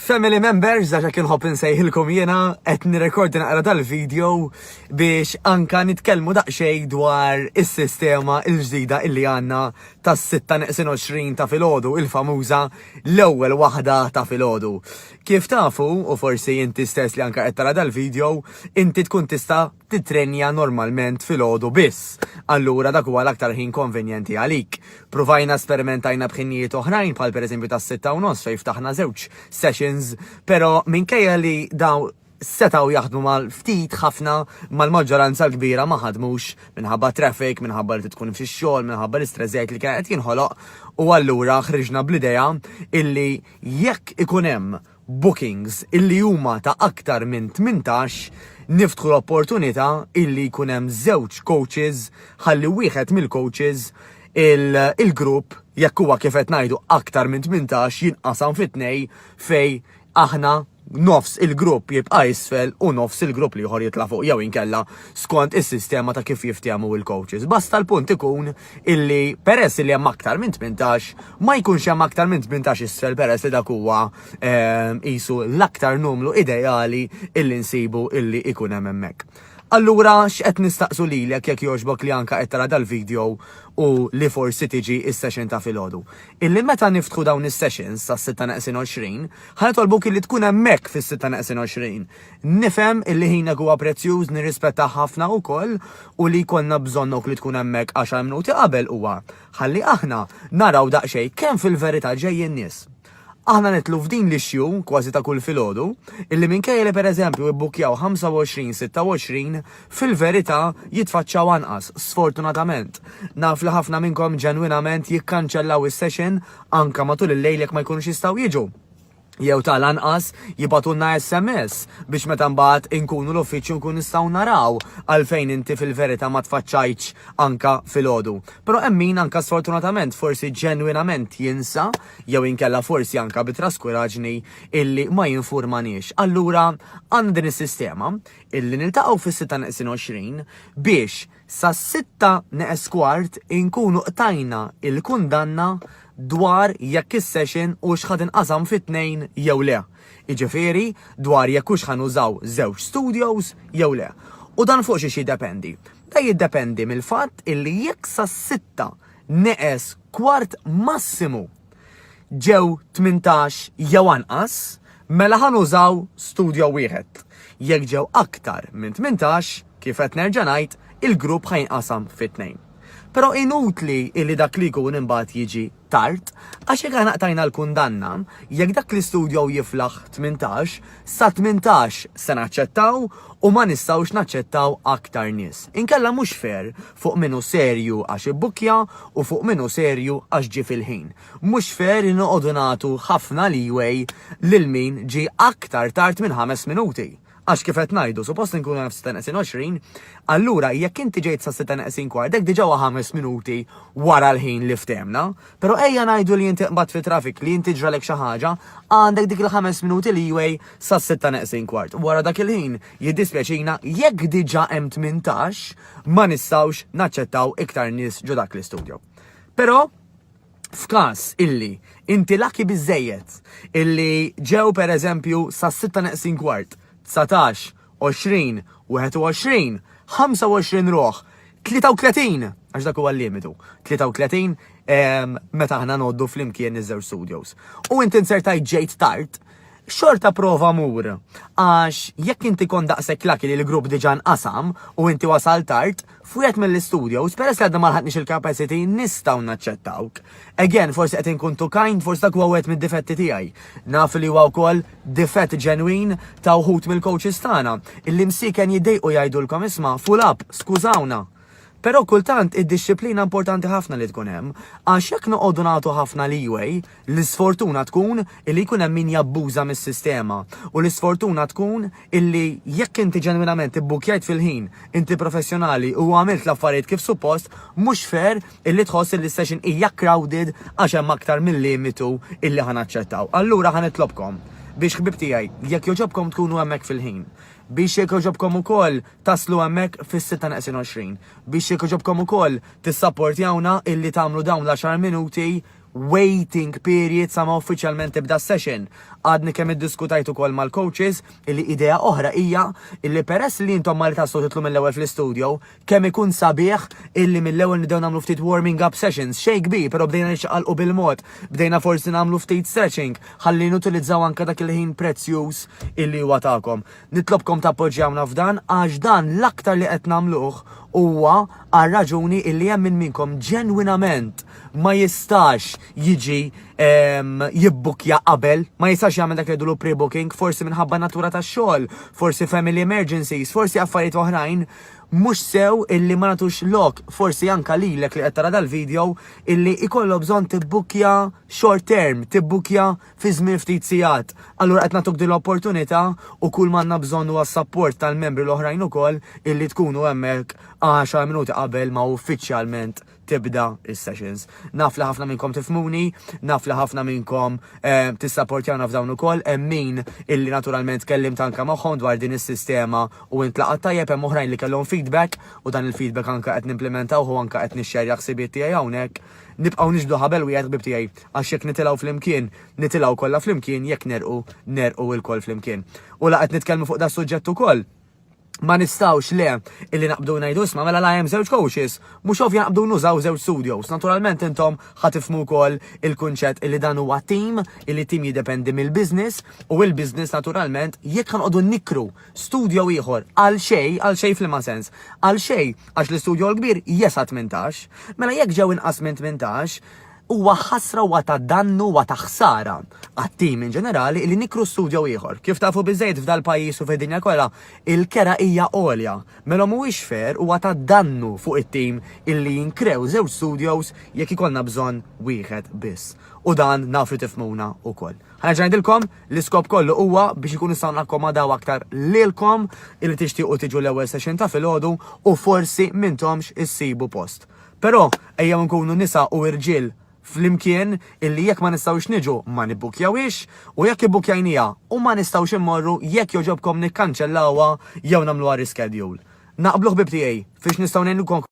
Family members, għaxa kien ħobb nsejħilkom jena qed nirrekordi naqra tal-video biex anka nitkellmu daqsxejn dwar is-sistema l-ġdida illi għandna tas-6-20 ta' filgħodu, il-famuża l-ewwel waħda ta' filgħodu. Kif tafu, u forsi inti stess li anka qed tara dal-video, inti tkun tista' titrenja normalment filgħodu biss. Allura dak huwa l-aktar ħin konvenjenti għalik. Provajna sperimentajna b'ħinijiet oħrajn bħal pereżempju tas-6:30 fejn ftaħna żewġ sessions, pero minkejja li daw setaw jaħdmu mal-ftit ħafna mal-maġġoranza l-kbira ma ħadmux minħabba traffic, minħabba li tkun fix-xogħol, minħabba l-istressejt li kienet jinħoloq, u allura ħriġna bl-idea illi jekk ikun hemm bookings illi huma ta' aktar minn 18 niftħu l-opportunità illi jkun hemm żewġ coaches ħalli wieħed mill-coaches il-grupp jekk huwa kif qed ngħidu aktar minn 18 jinqasam fit-tnej fej aħna nofs il-grupp jibqa' isfel u nofs il-grupp li ieħor jitla' fuq jew inkella skont is-sistema ta' kif jiftehmu il-coaches. Basta l-punt ikun illi peress li hemm aktar minn 18 ma jkunx hemm aktar minn 18 isfel peress li dak huwa qisu l-aktar numru ideali illi nsibu illi ikun hemm hemmhekk. Allura x'qed nistaqsu lilek jekk jogħġbok li anka qed tara dal-video u li forsi tiġi is-session ta' filgħodu. Illi meta niftħu dawn is-sessions ta' 6-20 ħanitolbuk illi tkun hemmhekk fis-6-20. Nifhem illi ħinek huwa prezzjuż nirrispetta ħafna wkoll u li jkollna bżonnok li tkun hemmhekk 10 minuti qabel huwa ħalli aħna naraw daqsxejn kemm fil-verità ġejjin nies. Aħna nitlu f'din l-issue kważi ta' kull filgħodu illi minkejja li pereżempju ibbukjaw 25-26 fil-verità jitfaċċaw anqas, sfortunatament. Naf li ħafna minnkom ġenwinament jikkanċellaw is-session anke matul il-lejl jekk ma jkunux jistgħu jiġu. Jew tal-anqas jibatulna SMS biex meta mbagħad inkunu l-uffiċċju nkun nistgħu naraw għalfejn inti fil-verità ma tfaċċajtx anka filgħodu. Però hemm min anka sfortunatament forsi ġenwinament jinsa jew inkella forsi anka bitraskuraġni illi ma jinfurmaniex. Allura għandna din is-sistema illi niltaqgħu fis-6-20 biex sa 6:15 inkunu qtajna il-kundanna dwar jekk is-session u x'ħad inqasam fit-tnejn jew le. Jiġifieri dwar jekk hux ħanużaw żewġ studios jew le. U dan fuq xi jiddependi. Da jiddependi mill-fatt illi jekk sa 6 neqes kwart massimu ġew 18 jew anqas, mela ħanużaw studio wieħed. Jekk ġew aktar minn 18, kif qed nerġa' ngħid, il-grupp ħajnqasam fit-tnejn. Però inutli illi dak li jkun imbagħad jiġi tard, għax jekk naqtajna l-kundanna, jekk dak l-istudju jiflaħ 18, sa 18 se naċċettaw u ma nistgħux naċċettaw aktar nies. Inkella mhux fair fuq minnu serju għax ibbukja u fuq minnu serju għax ġie fil-ħin. Mhux fair innoqogħdu nagħtu ħafna leeway lil min ġie aktar tard minn 5 minuti. Għax kif qed ngħidu, suppost nkunu naf 6-20, allura jekk inti ġejt sa 6:15 dek diġà 5 minuti wara l-ħin li ftehmna, però ejja ngħidu li inti qbad fi traffic li inti ġralek xi ħaġa, għandek dik il-5 minuti leeway sa 6:15. Wara dak il-ħin jiddispjaċina jekk diġà hemm 18 ma nistgħux naċċettaw iktar nies ġo dak l-istudju. Però f'każ illi inti laki biżejjed illi ġew pereżempju sa 6:15 19, 20, 21, 25 ruħ, 33, għax dak huwa l-limitu, 33 meta aħna noddu flimkien iż-żewġ studios. U inti insertaj ġejt tard, xorta prova mur, għax jekk inti kon daqshekk laki li l-grupp diġà nqasam u inti wasal tard, fwiet mill-studios, peress li għadna ma lħaqniex il-capacity nistgħu naċċettawk. Again, forsi qed inkun kind, forsi dak huwa wieħed mid-difetti tiegħi. Naf li huwa wkoll difett ġenwin ta' wħud mill-coaches tagħna, illi msieken jiddejqu jgħidulkom isma' full up, skużawna. Però kultant id-disciplina importanti ħafna li tkun hemm, għax jekk noqogħdu nagħtu ħafna leeway, l-isfortuna tkun illi jkun hemm min jabbuża mis-sistema u l-isfortuna tkun illi jekk inti ġenwinament ibbukjajt fil-ħin, inti professjonali u għamilt l-affarijiet kif suppost, mhux fair illi tħoss li session hija crowded għax hemm aktar mill-limitu illi ħanaċċettaw. Allura ħanitlobkom biex ħbib tiegħi jekk joġobkom tkunu hemmhekk fil-ħin. Biex jekk joġobkom ukoll taslu hemmhekk fis-6:20. Biex jekk joġobkom ukoll tissapportjawna illi tagħmlu dawn l-10 minuti waiting period sa ma uffiċjalment tibda session. Għadni kemm iddiskutajt ukoll mal-coaches illi idea oħra hija illi peress li intom ma li taslu titlu mill-ewwel fl-istudio, kemm ikun sabiħ illi mill-ewwel nibdew nagħmlu ftit warming up sessions, xejn kbir, però bdejna nixqalqu bil-mod, bdejna forsi nagħmlu ftit stretching, ħalli nutilizzaw anke dak il-ħin prezzjuż illi huwa tagħkom. Nitlobkom tappoġġjawna f'dan għax dan l-aktar li qed nagħmluh huwa għal raġuni illi hemm minn minkom ġenwinament ma jistax jiġi jibbukja qabel, ma jistax jagħmel dak li jgħidu pre-booking, forsi minħabba natura tax-xogħol, forsi family emergencies, forsi affarijiet oħrajn mhux sew illi ma nagħtux lok, forsi anke lilek li qed tara dal-video illi ikollu bżonn tibbukja short term, tibbukja fi żmien ftit sigħat. Allura qed nagħtuk din l-opportunità u kull ma għandna bżonn huwa s-sapport tal-membri l-oħrajn ukoll illi tkunu hemmhekk 10 minuti qabel ma uffiċjalment tibda is-sessions. Naf li ħafna minnkom tifmuni, naf li ħafna minnkom tissapportjawna f'dawn ukoll, hemm min illi naturalment kellimt anke magħhom dwar din is-sistema u intlaqat tajjeb hemm oħrajn li kellhom feedback u dan il-feedback anke qed nimplementaw u anke qed nixxerja ħsibiet tiegħi hawnhekk. Nibqgħu nixbdu ħabel wieħed ħbib tiegħi għax jekk nitilgħu flimkien, nitilgħu kollha flimkien, jekk nerqu l-koll flimkien. U la qed nitkellmu fuq da suġġett ukoll. Ma nistawx le illi naqbdu ngħidu isma' mela la hemm żewġ coaches, mhux ovvja naqbdu nużaw żewġ studios. Naturalment intom ħatifhmu wkoll il-kunċett illi dan huwa team, illi team jiddependi mill-business u l-business naturalment jekk ħanqogħdu nikru studio ieħor għal xejn fl-ma sens, għal xejn għax l-istudio l-kbir jesa 18, mela jekk ġew inqas minn 18 huwa ħasra huwa ta' dannu huwa ta' ħsara għat-tim in ġenerali li nikru studio ieħor. Kif tafu biżejjed f'dal pajjiż u fid-dinja kollha, il-kera hija għolja. Mela mhuwiex fair huwa ta' dannu fuq it-tim illi jinkrew żewġ studios jekk ikollna bżonn wieħed biss. U dan nafru tifmuna wkoll. Ħanerġa' ngħidilkom l-iskop kollu huwa biex ikun nistgħu nakkomodaw aktar lilkom illi tixtiequ tiġu l-ewwel session ta' filgħodu u forsi m'intomx issibu post. Però ejjew nkunu nisa u irġiel flimkien illi jekk ma nistawx niġu ma nibbukjawix u jekk ibbukjajnija u ma nistawx immorru jekk joġobkom nikkanċellawha jew nagħmluha reschedule. Naqblu ħbib tiegħi fiex nistgħu ngħinukom